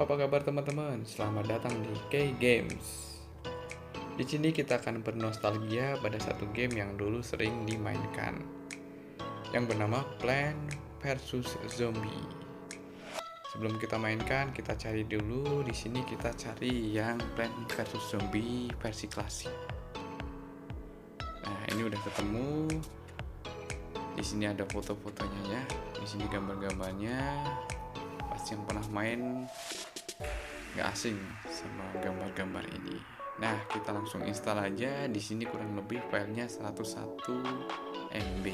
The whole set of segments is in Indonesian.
apa kabar teman-teman? Selamat datang di K Games. Di sini kita akan bernostalgia pada satu game yang dulu sering dimainkan, yang bernama Plants vs Zombie. Sebelum kita mainkan, kita cari dulu. Di sini kita cari yang Plants vs Zombie versi klasik. Nah, ini udah ketemu. Di sini ada foto-fotonya ya. Di sini gambar-gambarnya. Pasti yang pernah main nggak asing sama gambar-gambar ini. Nah, kita langsung install aja. Di sini kurang lebih filenya 101 MB.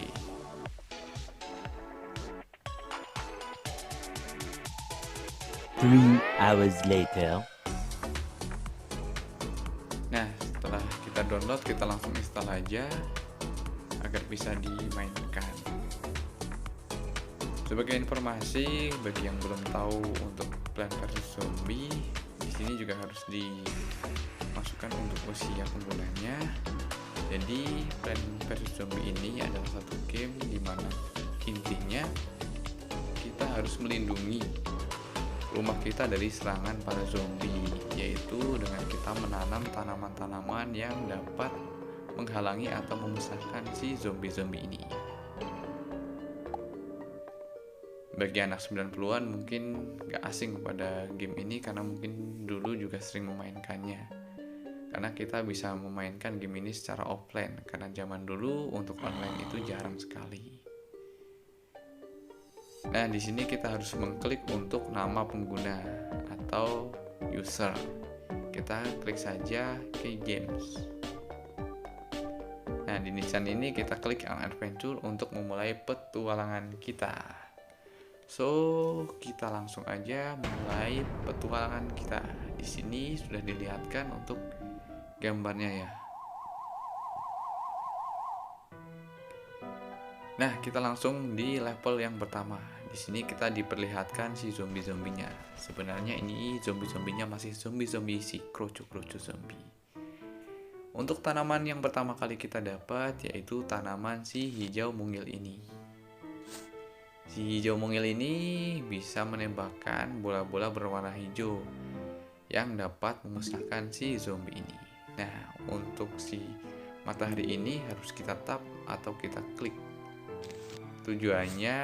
Three hours later. Nah, setelah kita download, kita langsung install aja agar bisa dimainkan. Sebagai informasi bagi yang belum tahu untuk Plants vs Zombie, di sini juga harus dimasukkan untuk usia penggunanya. Jadi Plants vs Zombie ini adalah satu game di mana intinya kita harus melindungi rumah kita dari serangan para zombie, yaitu dengan kita menanam tanaman-tanaman yang dapat menghalangi atau memusnahkan si zombie-zombie ini. Bagi anak 90-an mungkin gak asing pada game ini karena mungkin dulu juga sering memainkannya. Karena kita bisa memainkan game ini secara offline, karena zaman dulu untuk online itu jarang sekali. Nah, di sini kita harus mengklik untuk nama pengguna atau user. Kita klik saja K Games. Nah, di nisan ini kita klik on adventure untuk memulai petualangan kita. So, kita langsung aja mulai petualangan kita. Di sini sudah dilihatkan untuk gambarnya ya. Nah, kita langsung di level yang pertama. Di sini kita diperlihatkan si zombie-zombinya. Sebenarnya ini zombie-zombinya masih zombie-zombie si kroco-kroco zombie. Untuk tanaman yang pertama kali kita dapat yaitu tanaman si hijau mungil ini. Si hijau mungil ini bisa menembakkan bola-bola berwarna hijau yang dapat memusnahkan si zombie ini. Nah, untuk si matahari ini harus kita tap atau kita klik. Tujuannya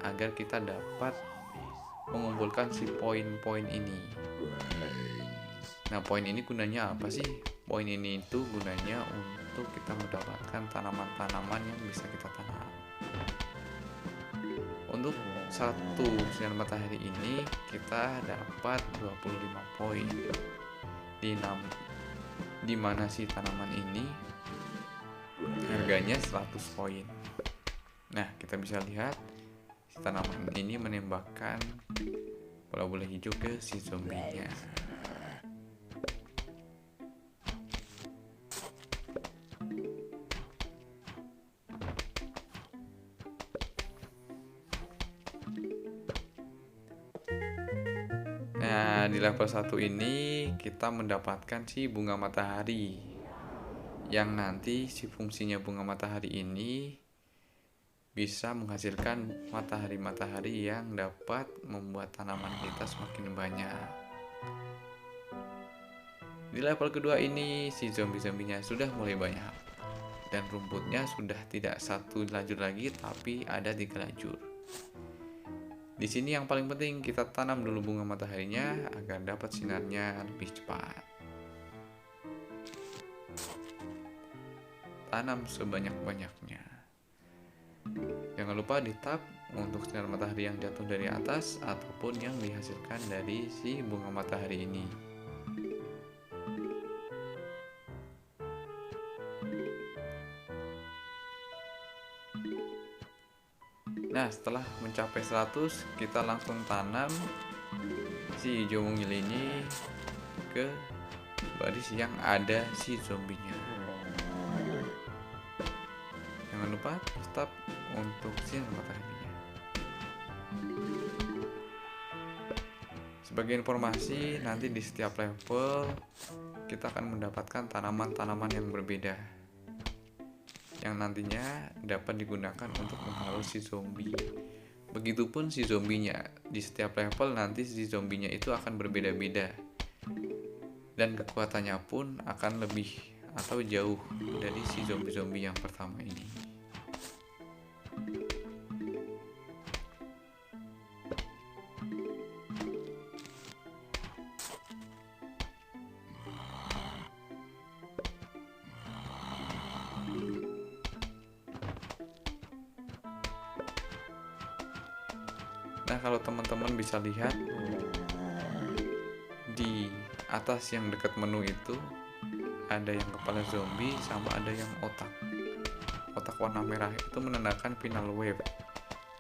agar kita dapat mengumpulkan si poin-poin ini. Nah, poin ini gunanya apa sih? Poin ini itu gunanya untuk kita mendapatkan tanaman-tanaman yang bisa kita tanam. Untuk satu sinar matahari ini kita dapat 25 poin. Di mana si tanaman ini harganya 100 poin. Nah, kita bisa lihat si tanaman ini menembakkan bola-bola hijau ke si zombinya. Nah, di level 1 ini kita mendapatkan si bunga matahari. Yang nanti si fungsinya bunga matahari ini bisa menghasilkan matahari-matahari yang dapat membuat tanaman kita semakin banyak. Di level kedua ini si zombie-zombinya sudah mulai banyak. Dan rumputnya sudah tidak satu lajur lagi tapi ada 3 lajur. Di sini yang paling penting kita tanam dulu bunga mataharinya agar dapat sinarnya lebih cepat. Tanam sebanyak-banyaknya. Jangan lupa di tap untuk sinar matahari yang jatuh dari atas ataupun yang dihasilkan dari si bunga matahari ini. Nah, setelah mencapai 100, kita langsung tanam si hijau mungil ini ke baris yang ada si zombinya. Jangan lupa stop untuk sinar mataharinya. Sebagai informasi, nanti di setiap level kita akan mendapatkan tanaman-tanaman yang berbeda, yang nantinya dapat digunakan untuk menghalau si zombie. Begitupun si zombinya, di setiap level nanti si zombinya itu akan berbeda-beda. Dan kekuatannya pun akan lebih atau jauh dari si zombie-zombie yang pertama ini. Nah, kalau teman-teman bisa lihat di atas yang dekat menu itu ada yang kepala zombie sama ada yang otak. Otak warna merah itu menandakan final wave,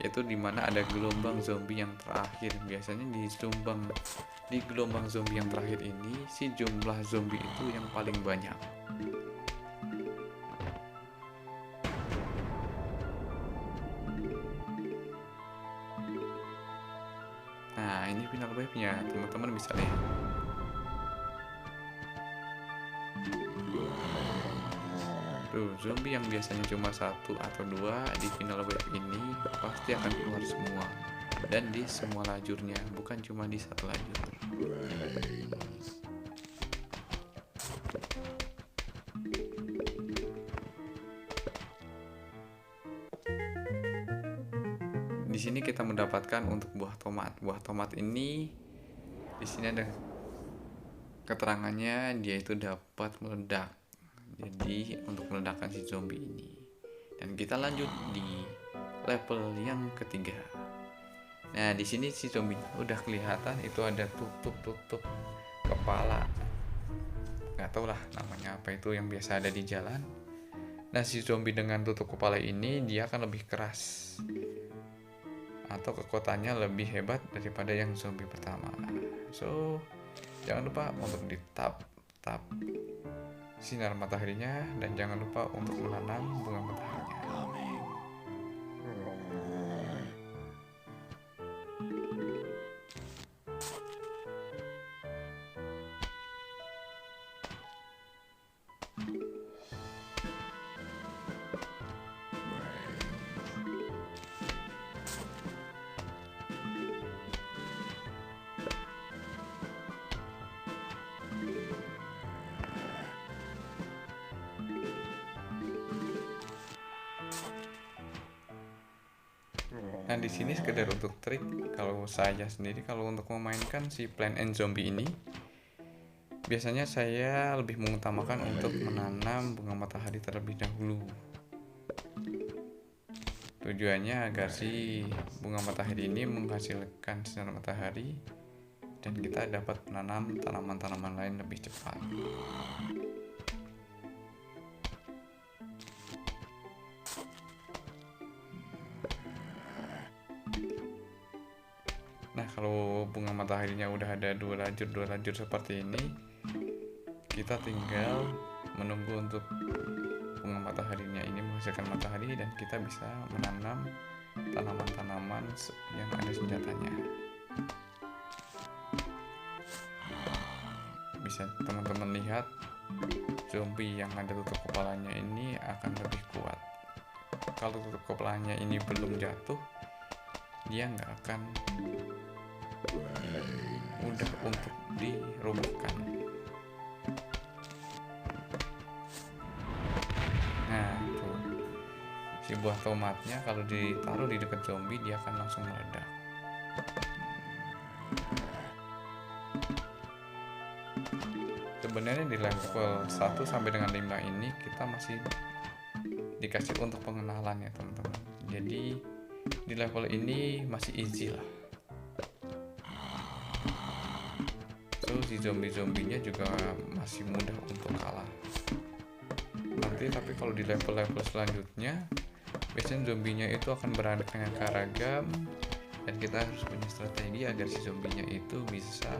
yaitu dimana ada gelombang zombie yang terakhir. Biasanya di gelombang zombie yang terakhir ini si jumlah zombie itu yang paling banyak. Nah, ini final wave-nya, teman-teman bisa lihat. Tuh, zombie yang biasanya cuma 1 atau 2 di final wave ini pasti akan keluar semua. Dan di semua lajurnya, bukan cuma di satu lajur. Di sini kita mendapatkan untuk buah tomat. Buah tomat ini di sini ada keterangannya, dia itu dapat meledak. Jadi untuk meledakkan si zombie ini. Dan kita lanjut di level yang ketiga. Nah, di sini si zombie udah kelihatan, itu ada tutup kepala. Nggak tahu lah namanya apa itu yang biasa ada di jalan. Nah, si zombie dengan tutup kepala ini dia akan lebih keras atau kekuatannya lebih hebat daripada yang zombie pertama. So, jangan lupa untuk di tap sinar mataharinya dan jangan lupa untuk menanam bunga mataharinya. Nah, di sini sekedar untuk trik, kalau saya sendiri kalau untuk memainkan si Plant and Zombie ini, biasanya saya lebih mengutamakan untuk menanam bunga matahari terlebih dahulu. Tujuannya agar si bunga matahari ini menghasilkan sinar matahari dan kita dapat menanam tanaman-tanaman lain lebih cepat. Nah, kalau bunga mataharinya udah ada dua lajur seperti ini, kita tinggal menunggu untuk bunga mataharinya ini menghasilkan matahari dan kita bisa menanam tanaman-tanaman yang ada senjatanya. Bisa teman-teman lihat, zombie yang ada tutup kepalanya ini akan lebih kuat. Kalau tutup kepalanya ini belum jatuh, dia nggak akan mudah untuk dirobohkan. Nah, tuh si buah tomatnya kalau ditaruh di dekat zombie dia akan langsung meledak. Sebenarnya di level 1 sampai dengan 5 ini kita masih dikasih untuk pengenalan ya teman-teman. Jadi di level ini masih easy lah. So si zombie-zombinya juga masih mudah untuk kalah. Nanti tapi kalau di level-level selanjutnya biasanya zombinya itu akan beraneka ragam dan kita harus punya strategi agar si zombinya itu bisa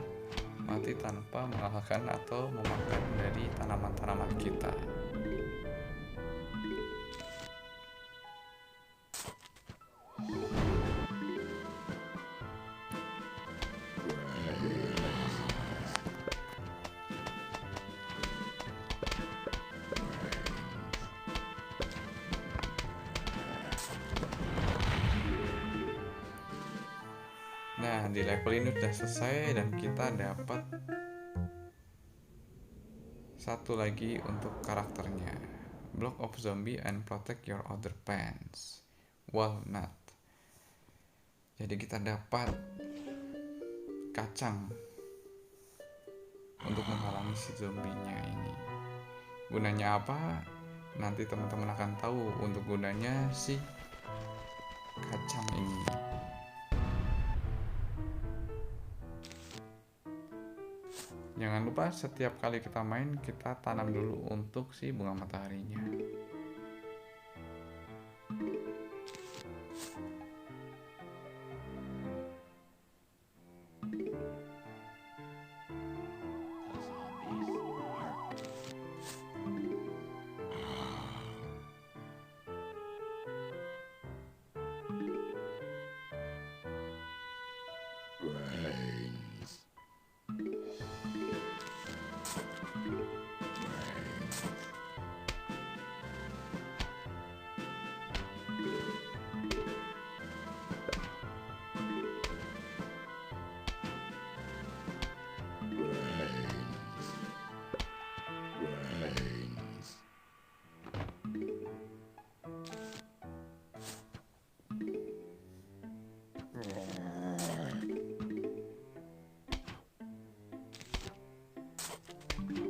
mati tanpa mengalahkan atau memakan dari tanaman-tanaman kita. di level ini sudah selesai dan kita dapat satu lagi untuk karakternya. Block of zombie and protect your other pants. Walnut. Jadi kita dapat kacang untuk menghalangi si zombinya ini. Gunanya apa? Nanti teman-teman akan tahu untuk gunanya si kacang ini. Jangan lupa setiap kali kita main kita tanam dulu untuk si bunga mataharinya.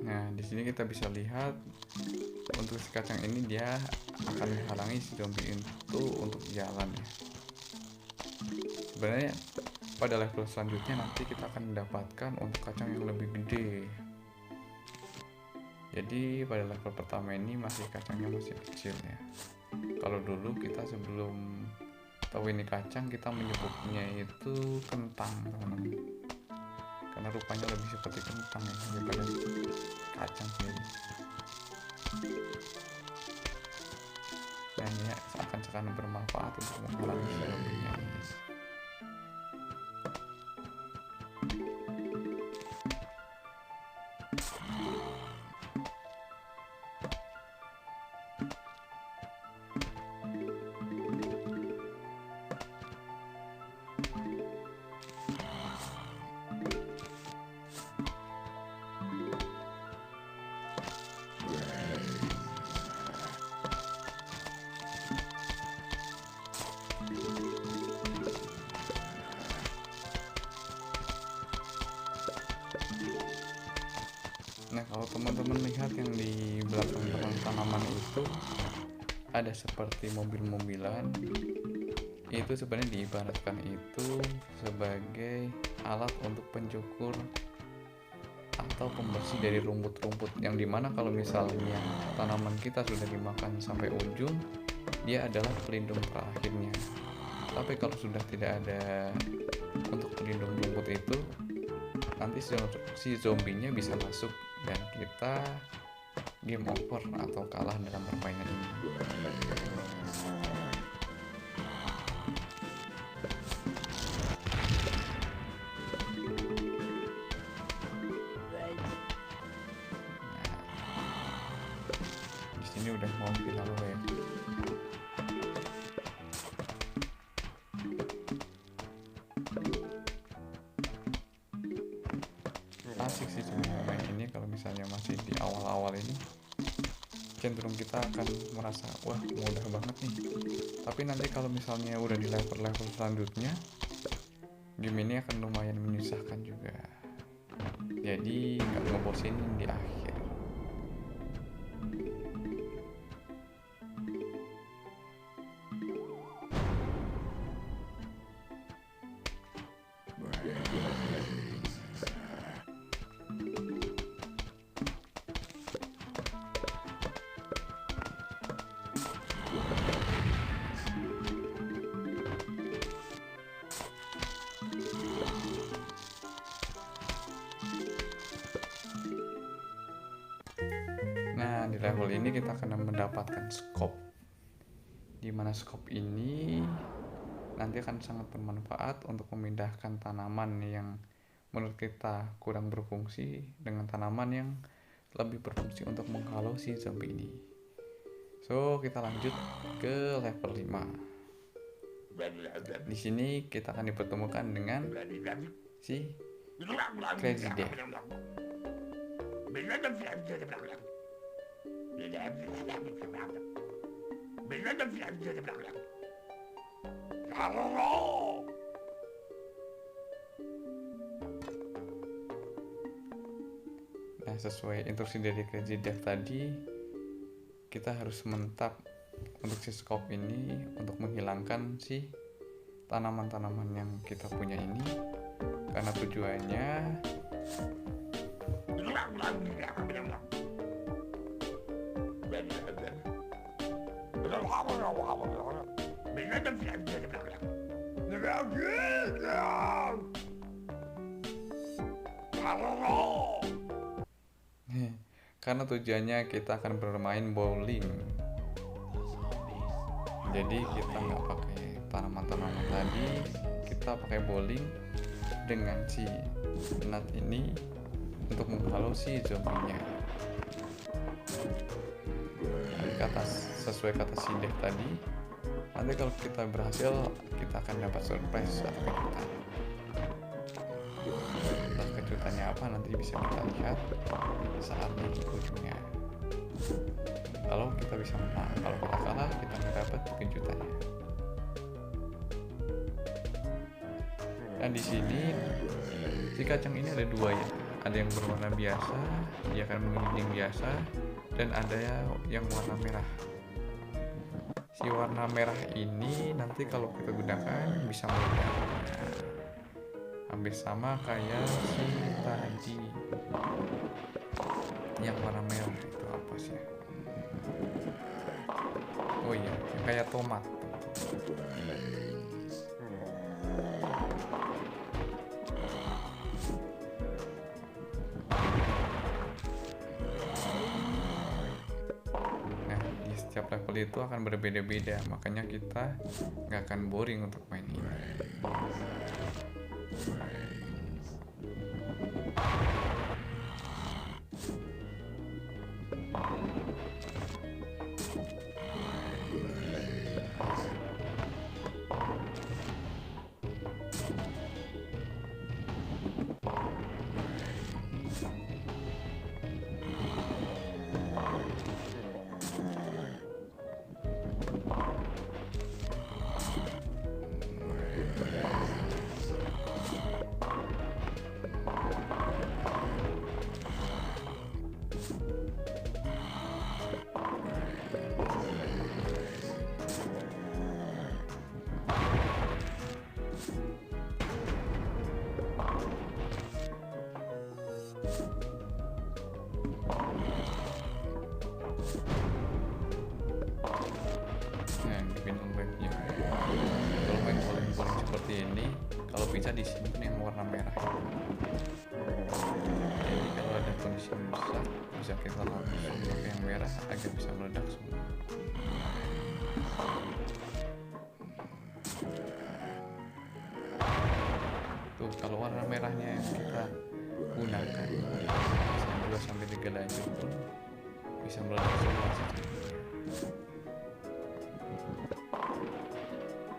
Nah, di sini kita bisa lihat untuk si kacang ini dia akan menghalangi si zombie itu untuk jalan ya. Sebenarnya pada level selanjutnya nanti kita akan mendapatkan untuk kacang yang lebih gede. Jadi pada level pertama ini masih kacangnya masih kecil ya. Kalau dulu kita sebelum tahu ini kacang kita menyebutnya itu kentang, teman-teman. Karena rupanya lebih seperti kentang ya daripada kacang sendiri. Dan ya seakan-akan bermanfaat untuk menghalangi zombinya ini. Nah, kalau teman-teman lihat yang di belakang tanaman itu ada seperti mobil-mobilan. Itu sebenarnya diibaratkan itu sebagai alat untuk pencukur atau pembersih dari rumput-rumput, yang dimana kalau misalnya tanaman kita sudah dimakan sampai ujung, dia adalah pelindung terakhirnya. Tapi kalau sudah tidak ada untuk pelindung rumput itu, nanti si zombinya bisa masuk dan kita game over atau kalah dalam permainan ini. Di sini udah mau final ya. Asik sih sebenarnya main ini. Kalau misalnya masih di awal-awal ini cenderung kita akan merasa wah mudah banget nih, tapi nanti kalau misalnya udah di level-level selanjutnya game ini akan lumayan menyusahkan juga, jadi nggak ngebosenin di akhir. Nah, di level ini kita akan mendapatkan scope, dimana scope ini nanti akan sangat bermanfaat untuk memindahkan tanaman yang menurut kita kurang berfungsi dengan tanaman yang lebih berfungsi untuk menghalau si zombie ini. So, kita lanjut ke level 5. Di sini kita akan dipertemukan dengan si Crazy Death. Nah, sesuai instruksi dari Crazy Death tadi, kita harus mentap untuk si scope ini untuk menghilangkan si tanaman-tanaman yang kita punya ini, karena tujuannya karena tujuannya kita akan bermain bowling. Jadi kita nggak pakai tanaman-tanaman tadi, kita pakai bowling dengan si nut ini untuk menghalau si zombinya. Sesuai kata si Dev tadi, nanti kalau kita berhasil kita akan dapat surprise atau kejutan. Entah kejutannya apa nanti bisa kita lihat saat di ujungnya. Kalau kita bisa menang, kalau kita kalah kita nggak dapat kejutannya. Dan di sini si kacang ini ada dua ya, ada yang berwarna biasa, dia akan menggiling biasa, dan ada yang warna merah. Si warna merah ini nanti kalau kita gunakan bisa meledak, hampir sama kayak si tadi yang warna merah itu apa sih? Oh iya, kayak tomat. Setiap level itu akan berbeda-beda, makanya kita nggak akan boring untuk main ini. Ini kalau bisa disimpan yang warna merah. Jadi kalau ada kondisi mendesak bisa kita langsung pakai yang merah agar bisa meledak semua. Tuh kalau warna merahnya yang kita gunakan 2-3 lanjut pun bisa meledak semua secara.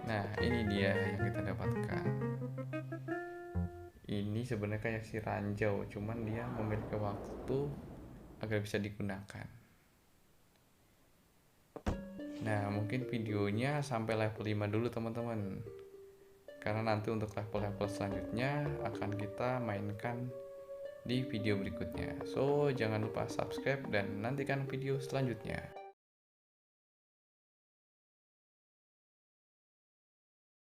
Nah, ini dia yang kita dapatkan. Ini sebenarnya kayak si ranjau, cuman dia memiliki waktu agar bisa digunakan. Nah, mungkin videonya sampai level 5 dulu teman-teman. Karena nanti untuk level-level selanjutnya akan kita mainkan di video berikutnya. So, jangan lupa subscribe dan nantikan video selanjutnya.